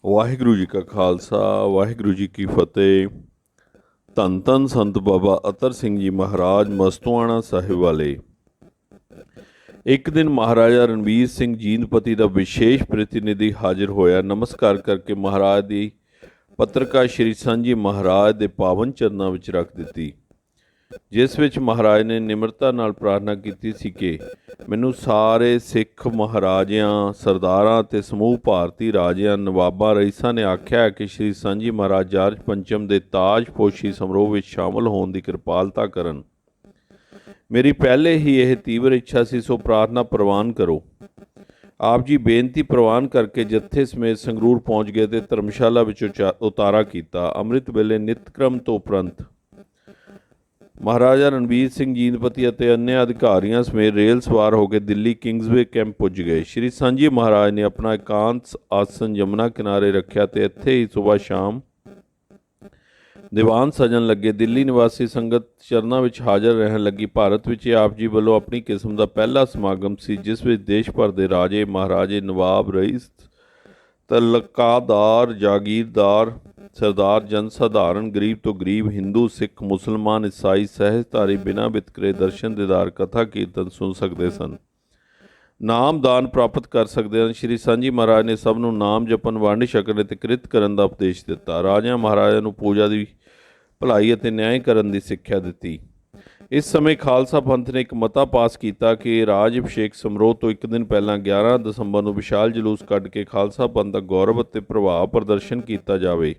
ਵਾਹਿਗੁਰੂ ਜੀ ਕਾ ਖਾਲਸਾ ਵਾਹਿਗੁਰੂ ਜੀ ਕੀ ਫਤਿਹ। ਧੰਨ ਧੰਨ ਸੰਤ ਬਾਬਾ ਅਤਰ ਸਿੰਘ ਜੀ ਮਹਾਰਾਜ ਮਸਤੂਆਣਾ ਸਾਹਿਬ ਵਾਲੇ। ਇੱਕ ਦਿਨ ਮਹਾਰਾਜਾ ਰਣਬੀਰ ਸਿੰਘ ਜੀਂਦਪਤੀ ਦਾ ਵਿਸ਼ੇਸ਼ ਪ੍ਰਤੀਨਿਧੀ ਹਾਜ਼ਰ ਹੋਇਆ। ਨਮਸਕਾਰ ਕਰਕੇ ਮਹਾਰਾਜ ਦੀ ਪੱਤਰਕਾ ਸ਼੍ਰੀ ਸਾਂਝੀ ਮਹਾਰਾਜ ਦੇ ਪਾਵਨ ਚਰਨਾਂ ਵਿੱਚ ਰੱਖ ਦਿੱਤੀ, ਜਿਸ ਵਿੱਚ ਮਹਾਰਾਜ ਨੇ ਨਿਮਰਤਾ ਨਾਲ ਪ੍ਰਾਰਥਨਾ ਕੀਤੀ ਸੀ ਕਿ ਮੈਨੂੰ ਸਾਰੇ ਸਿੱਖ ਮਹਾਰਾਜਿਆਂ, ਸਰਦਾਰਾਂ ਅਤੇ ਸਮੂਹ ਭਾਰਤੀ ਰਾਜਿਆਂ, ਨਵਾਬਾਂ, ਰਈਸਾਂ ਨੇ ਆਖਿਆ ਹੈ ਕਿ ਸ਼੍ਰੀ ਸਾਂਝੀ ਮਹਾਰਾਜ ਜਾਰਜ ਪੰਚਮ ਦੇ ਤਾਜਪੋਸ਼ੀ ਸਮਾਰੋਹ ਵਿੱਚ ਸ਼ਾਮਲ ਹੋਣ ਦੀ ਕਿਰਪਾਲਤਾ ਕਰਨ। ਮੇਰੀ ਪਹਿਲੇ ਹੀ ਇਹ ਤੀਵਰ ਇੱਛਾ ਸੀ, ਸੋ ਪ੍ਰਾਰਥਨਾ ਪ੍ਰਵਾਨ ਕਰੋ। ਆਪ ਜੀ ਬੇਨਤੀ ਪ੍ਰਵਾਨ ਕਰਕੇ ਜੱਥੇ ਸਮੇਤ ਸੰਗਰੂਰ ਪਹੁੰਚ ਗਏ ਅਤੇ ਧਰਮਸ਼ਾਲਾ ਵਿੱਚ ਉਤਾਰਾ ਕੀਤਾ। ਅੰਮ੍ਰਿਤ ਵੇਲੇ ਨਿਤਕ੍ਰਮ ਤੋਂ ਉਪਰੰਤ ਮਹਾਰਾਜਾ ਰਣਬੀਰ ਸਿੰਘ ਜੀਂਦਪਤੀ ਅਤੇ अन्य ਅਧਿਕਾਰੀਆਂ ਸਮੇਤ ਰੇਲ ਸਵਾਰ ਹੋ ਕੇ ਦਿੱਲੀ ਕਿੰਗਜ਼ਵੇ ਕੈਂਪ ਪੁੱਜ ਗਏ। ਸ਼੍ਰੀ ਸਾਂਝੀ ਮਹਾਰਾਜ ਨੇ ਆਪਣਾ ਇਕਾਂਤ ਆਸਨ ਯਮੁਨਾ ਕਿਨਾਰੇ ਰੱਖਿਆ ਤੇ ਇੱਥੇ ਹੀ ਸੁਬਾਹ ਸ਼ਾਮ ਦੀਵਾਨ ਸਜਣ ਲੱਗੇ। ਦਿੱਲੀ ਨਿਵਾਸੀ ਸੰਗਤ ਚਰਨਾਂ ਵਿੱਚ ਹਾਜ਼ਰ ਰਹਿਣ ਲੱਗੀ। ਭਾਰਤ ਵਿੱਚ ਆਪ ਜੀ ਵੱਲੋਂ ਆਪਣੀ ਕਿਸਮ ਦਾ ਪਹਿਲਾ ਸਮਾਗਮ ਸੀ, ਜਿਸ ਵਿੱਚ ਦੇਸ਼ ਭਰ ਦੇ ਰਾਜੇ, ਮਹਾਰਾਜੇ, ਨਵਾਬ, ਰਈਸ, ਤਲਕਾਦਾਰ, ਜਾਗੀਰਦਾਰ, ਸਰਦਾਰ, ਜਨ ਸਾਧਾਰਨ, ਗਰੀਬ ਤੋਂ ਗਰੀਬ, ਹਿੰਦੂ, ਸਿੱਖ, ਮੁਸਲਮਾਨ, ਈਸਾਈ, ਸਹਿਜਧਾਰੀ ਬਿਨਾਂ ਵਿਤਕਰੇ ਦਰਸ਼ਨ ਦੀਦਾਰ, ਕਥਾ ਕੀਰਤਨ ਸੁਣ ਸਕਦੇ ਸਨ, ਨਾਮ ਦਾਨ ਪ੍ਰਾਪਤ ਕਰ ਸਕਦੇ ਹਨ। ਸ਼੍ਰੀ ਸਾਂਝੀ ਮਹਾਰਾਜ ਨੇ ਸਭ ਨੂੰ ਨਾਮ ਜਪਣ, ਵੰਡ ਛਕਣ ਅਤੇ ਕਿਰਤ ਕਰਨ ਦਾ ਉਪਦੇਸ਼ ਦਿੱਤਾ। ਰਾਜਿਆਂ ਮਹਾਰਾਜਿਆਂ ਨੂੰ ਪੂਜਾ ਦੀ ਭਲਾਈ ਅਤੇ ਨਿਆਂ ਕਰਨ ਦੀ ਸਿੱਖਿਆ ਦਿੱਤੀ। ਇਸ ਸਮੇਂ ਖਾਲਸਾ ਪੰਥ ਨੇ ਇੱਕ ਮਤਾ ਪਾਸ ਕੀਤਾ ਕਿ ਰਾਜ ਅਭਿਸ਼ੇਕ ਸਮਾਰੋਹ ਤੋਂ ਇੱਕ ਦਿਨ ਪਹਿਲਾਂ 11 ਦਸੰਬਰ ਨੂੰ ਵਿਸ਼ਾਲ ਜਲੂਸ ਕੱਢ ਕੇ ਖਾਲਸਾ ਪੰਥ ਦਾ ਗੌਰਵ ਅਤੇ ਪ੍ਰਭਾਵ ਪ੍ਰਦਰਸ਼ਨ ਕੀਤਾ ਜਾਵੇ।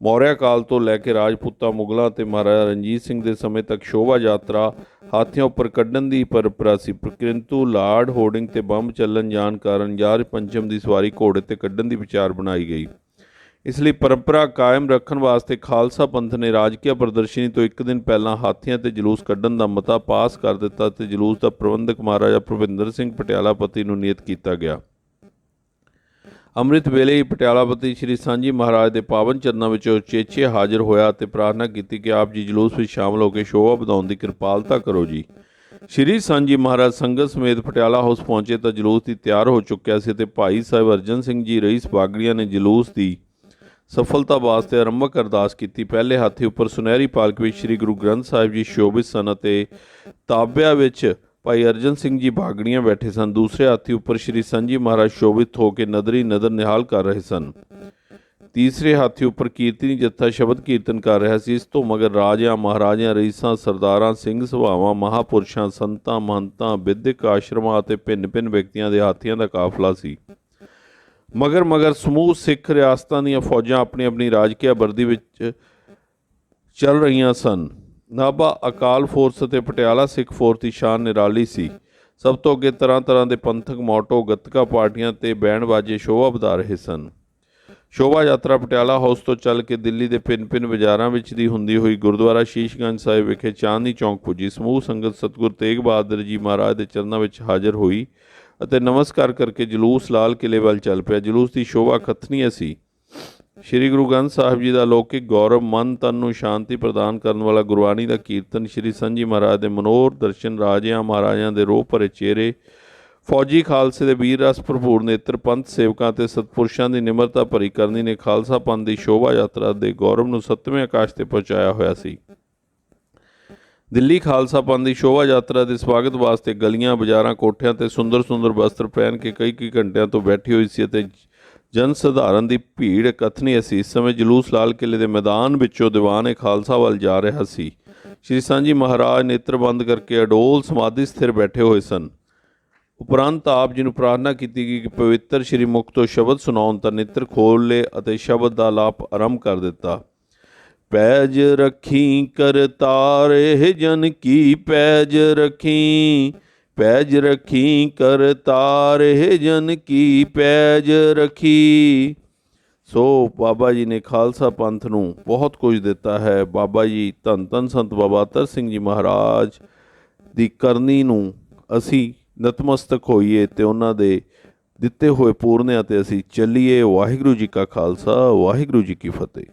ਮੌਰਿਆ ਕਾਲ ਤੋਂ ਲੈ ਕੇ ਰਾਜਪੂਤਾਂ, ਮੁਗਲਾਂ ਅਤੇ ਮਹਾਰਾਜਾ ਰਣਜੀਤ ਸਿੰਘ ਦੇ ਸਮੇਂ ਤੱਕ ਸ਼ੋਭਾ ਯਾਤਰਾ ਹਾਥੀਆਂ ਉੱਪਰ ਕੱਢਣ ਦੀ ਪਰੰਪਰਾ ਸੀ, ਪਰੰਤੂ ਲਾਰਡ ਹੋਰਡਿੰਗ ਤੇ ਬੰਬ ਚੱਲਣ ਜਾਣ ਕਾਰਨ ਜਾਰਜ ਪੰਚਮ ਦੀ ਸਵਾਰੀ ਘੋੜੇ ਤੇ ਕੱਢਣ ਦੀ ਵਿਚਾਰ ਬਣਾਈ ਗਈ। ਇਸ ਲਈ ਪਰੰਪਰਾ ਕਾਇਮ ਰੱਖਣ ਵਾਸਤੇ ਖਾਲਸਾ ਪੰਥ ਨੇ ਰਾਜਕੀय ਪ੍ਰਦਰਸ਼ਨੀ ਤੋਂ ਇੱਕ ਦਿਨ ਪਹਿਲਾਂ ਹਾਥੀਆਂ ਤੇ ਜਲੂਸ ਕੱਢਣ ਦਾ ਮਤਾ ਪਾਸ ਕਰ ਦਿੱਤਾ ਅਤੇ ਜਲੂਸ ਦਾ ਪ੍ਰਬੰਧਕ ਮਹਾਰਾਜਾ ਭੁਪਿੰਦਰ ਸਿੰਘ ਪਟਿਆਲਾਪਤੀ ਨੂੰ ਨਿਯਤ ਕੀਤਾ ਗਿਆ। ਅੰਮ੍ਰਿਤ ਵੇਲੇ ਹੀ ਪਟਿਆਲਾਪਤੀ ਸ਼੍ਰੀ ਸਾਂਝੀ ਮਹਾਰਾਜ ਦੇ ਪਾਵਨ ਚਰਨਾਂ ਵਿੱਚ ਉਚੇਚੇ ਹਾਜ਼ਰ ਹੋਇਆ ਅਤੇ ਪ੍ਰਾਰਥਨਾ ਕੀਤੀ ਕਿ ਆਪ ਜੀ ਜਲੂਸ ਵਿੱਚ ਸ਼ਾਮਲ ਹੋ ਕੇ ਸ਼ੋਭਾ ਵਧਾਉਣ ਦੀ ਕਿਰਪਾਲਤਾ ਕਰੋ ਜੀ। ਸ਼੍ਰੀ ਸਾਂਝੀ ਮਹਾਰਾਜ ਸੰਗਤ ਸਮੇਤ ਪਟਿਆਲਾ ਹਾਊਸ ਪਹੁੰਚੇ ਤਾਂ ਜਲੂਸ ਦੀ ਤਿਆਰ ਹੋ ਚੁੱਕਿਆ ਸੀ ਅਤੇ ਭਾਈ ਸਾਹਿਬ ਅਰਜਨ ਸਿੰਘ ਜੀ ਰਈਸ ਬਾਗੜੀਆਂ ਨੇ ਜਲੂਸ ਦੀ ਸਫਲਤਾ ਵਾਸਤੇ ਆਰੰਭਕ ਅਰਦਾਸ ਕੀਤੀ। ਪਹਿਲੇ ਹਾਥੀ ਉੱਪਰ ਸੁਨਹਿਰੀ ਪਾਲਕ ਵਿੱਚ ਸ਼੍ਰੀ ਗੁਰੂ ਗ੍ਰੰਥ ਸਾਹਿਬ ਜੀ ਸ਼ੋਭਿਤ ਸਨ ਅਤੇ ਤਾਬਿਆਂ ਵਿੱਚ ਭਾਈ ਅਰਜਨ ਸਿੰਘ ਜੀ ਬਾਗੜੀਆਂ ਬੈਠੇ ਸਨ। ਦੂਸਰੇ ਹਾਥੀ ਉੱਪਰ ਸ਼੍ਰੀ ਸਾਂਝੀ ਮਹਾਰਾਜ ਸ਼ੋਭਿਤ ਹੋ ਕੇ ਨਦਰੀ ਨਦਰ ਨਿਹਾਲ ਕਰ ਰਹੇ ਸਨ। ਤੀਸਰੇ ਹਾਥੀ ਉੱਪਰ ਕੀਰਤਨੀ ਜੱਥਾ ਸ਼ਬਦ ਕੀਰਤਨ ਕਰ ਰਿਹਾ ਸੀ। ਇਸ ਤੋਂ ਮਗਰ ਰਾਜਿਆਂ, ਮਹਾਰਾਜਿਆਂ, ਰਈਸਾਂ, ਸਰਦਾਰਾਂ, ਸਿੰਘ ਸਭਾਵਾਂ, ਮਹਾਂਪੁਰਸ਼ਾਂ, ਸੰਤਾਂ, ਮਹੰਤਾਂ, ਵਿਦਿਅਕ ਆਸ਼ਰਮਾਂ ਅਤੇ ਭਿੰਨ-ਭਿੰਨ ਵਿਅਕਤੀਆਂ ਦੇ ਹਾਥੀਆਂ ਦਾ ਕਾਫਲਾ ਸੀ। ਮਗਰ ਸਮੂਹ ਸਿੱਖ ਰਿਆਸਤਾਂ ਦੀਆਂ ਫੌਜਾਂ ਆਪਣੀ ਆਪਣੀ ਰਾਜਕੀय ਵਰਦੀ ਵਿੱਚ ਚੱਲ ਰਹੀਆਂ ਸਨ। ਨਾਭਾ ਅਕਾਲ ਫੋਰਸ ਅਤੇ ਪਟਿਆਲਾ ਸਿੱਖ ਫੋਰਸ ਦੀ ਸ਼ਾਨ ਨਿਰਾਲੀ ਸੀ। ਸਭ ਤੋਂ ਅੱਗੇ ਤਰ੍ਹਾਂ ਤਰ੍ਹਾਂ ਦੇ ਪੰਥਕ ਮੋਟੋ, ਗੱਤਕਾ ਪਾਰਟੀਆਂ ਤੇ ਬੈਂਡ ਬਾਜੇ ਸ਼ੋਭਾ ਵਧਾ ਰਹੇ ਸਨ। ਸ਼ੋਭਾ ਯਾਤਰਾ ਪਟਿਆਲਾ ਹਾਊਸ ਤੋਂ ਚੱਲ ਕੇ ਦਿੱਲੀ ਦੇ ਭਿੰਨ ਬਾਜ਼ਾਰਾਂ ਵਿੱਚ ਦੀ ਹੁੰਦੀ ਹੋਈ ਗੁਰਦੁਆਰਾ ਸ਼ੀਸ਼ਗੰਜ ਸਾਹਿਬ ਵਿਖੇ ਚਾਂਦਨੀ ਚੌਂਕ ਪੁੱਜੀ। ਸਮੂਹ ਸੰਗਤ ਸਤਿਗੁਰ ਤੇਗ ਬਹਾਦਰ ਜੀ ਮਹਾਰਾਜ ਦੇ ਚਰਨਾਂ ਵਿੱਚ ਹਾਜ਼ਰ ਹੋਈ ਅਤੇ ਨਮਸਕਾਰ ਕਰਕੇ ਜਲੂਸ ਲਾਲ ਕਿਲੇ ਵੱਲ ਚੱਲ ਪਿਆ। ਜਲੂਸ ਦੀ ਸ਼ੋਭਾ ਕਥਨੀय ਸੀ। ਸ਼੍ਰੀ ਗੁਰੂ ਗ੍ਰੰਥ ਸਾਹਿਬ ਜੀ ਦਾ ਅਲੌਕਿਕ ਗੌਰਵ, ਮਨ ਤਨ ਨੂੰ ਸ਼ਾਂਤੀ ਪ੍ਰਦਾਨ ਕਰਨ ਵਾਲਾ ਗੁਰਬਾਣੀ ਦਾ ਕੀਰਤਨ, ਸ਼੍ਰੀ ਸਾਂਝੀ ਮਹਾਰਾਜ ਦੇ ਮਨੋਹਰ ਦਰਸ਼ਨ, ਰਾਜਿਆਂ ਮਹਾਰਾਜਿਆਂ ਦੇ ਰੋਹ ਭਰੇ ਚਿਹਰੇ, ਫੌਜੀ ਖਾਲਸੇ ਦੇ ਵੀਰ ਰਸ ਭਰਪੂਰ ਨੇਤਰ, ਪੰਥ ਸੇਵਕਾਂ ਅਤੇ ਸਤਪੁਰਸ਼ਾਂ ਦੀ ਨਿਮਰਤਾ ਭਰੀ ਕਰਨੀ ਨੇ ਖਾਲਸਾ ਪੰਥ ਦੀ ਸ਼ੋਭਾ ਯਾਤਰਾ ਦੇ ਗੌਰਵ ਨੂੰ 7ਵੇਂ ਆਕਾਸ਼ ਤੇ ਪਹੁੰਚਾਇਆ ਹੋਇਆ ਸੀ। ਦਿੱਲੀ ਖਾਲਸਾ ਪੰਥ ਦੀ ਸ਼ੋਭਾ ਯਾਤਰਾ ਦੇ ਸਵਾਗਤ ਵਾਸਤੇ ਗਲੀਆਂ, ਬਾਜ਼ਾਰਾਂ, ਕੋਠਿਆਂ ਤੇ ਸੁੰਦਰ ਵਸਤਰ ਪਹਿਨ ਕੇ ਕਈ ਘੰਟਿਆਂ ਤੋਂ ਬੈਠੀ ਹੋਈ ਸੀ ਅਤੇ ਜਨ ਸਧਾਰਨ ਦੀ ਭੀੜ ਕਥਨੀ ਸੀ। ਇਸ ਸਮੇਂ ਜਲੂਸ ਲਾਲ ਕਿਲੇ ਦੇ ਮੈਦਾਨ ਵਿੱਚੋਂ ਦੀਵਾਨ ਖਾਲਸਾ ਵੱਲ ਜਾ ਰਿਹਾ ਸੀ। ਸ਼੍ਰੀ ਸਾਂਝੀ ਮਹਾਰਾਜ ਨੇਤਰ ਬੰਦ ਕਰਕੇ ਅਡੋਲ ਸਮਾਧੀ ਸਥਿਰ ਬੈਠੇ ਹੋਏ ਸਨ। ਉਪਰੰਤ ਆਪ ਜੀ ਨੂੰ ਪ੍ਰਾਰਥਨਾ ਕੀਤੀ ਗਈ ਕਿ ਪਵਿੱਤਰ ਸ਼੍ਰੀ ਮੁਖ ਤੋਂ ਸ਼ਬਦ ਸੁਣਾਉਣ ਤਾਂ ਨੇਤਰ ਖੋਲ੍ਹ ਲਏ ਅਤੇ ਸ਼ਬਦ ਦਾ ਆਲਾਪ ਆਰੰਭ ਕਰ ਦਿੱਤਾ। ਪੈਜ ਰੱਖੀ ਕਰਤਾਰੇ ਜਨ ਕੀ ਪੈਜ ਰੱਖੀ, ਪੈਜ ਰੱਖੀ ਕਰਤਾਰੇ ਜਨ ਕੀ ਪੈਜ ਰੱਖੀ। ਸੋ ਬਾਬਾ ਜੀ ਨੇ ਖਾਲਸਾ ਪੰਥ ਨੂੰ ਬਹੁਤ ਕੁਝ ਦਿੱਤਾ ਹੈ। ਬਾਬਾ ਜੀ ਧੰਨ ਧੰਨ ਸੰਤ ਬਾਬਾ ਅਤਰ ਸਿੰਘ ਜੀ ਮਹਾਰਾਜ ਦੀ ਕਰਨੀ ਨੂੰ ਅਸੀਂ ਨਤਮਸਤਕ ਹੋਈਏ ਅਤੇ ਉਹਨਾਂ ਦੇ ਦਿੱਤੇ ਹੋਏ ਪੂਰਨਿਆਂ 'ਤੇ ਅਸੀਂ ਚੱਲੀਏ। ਵਾਹਿਗੁਰੂ ਜੀ ਕਾ ਖਾਲਸਾ, ਵਾਹਿਗੁਰੂ ਜੀ ਕੀ ਫਤਿਹ।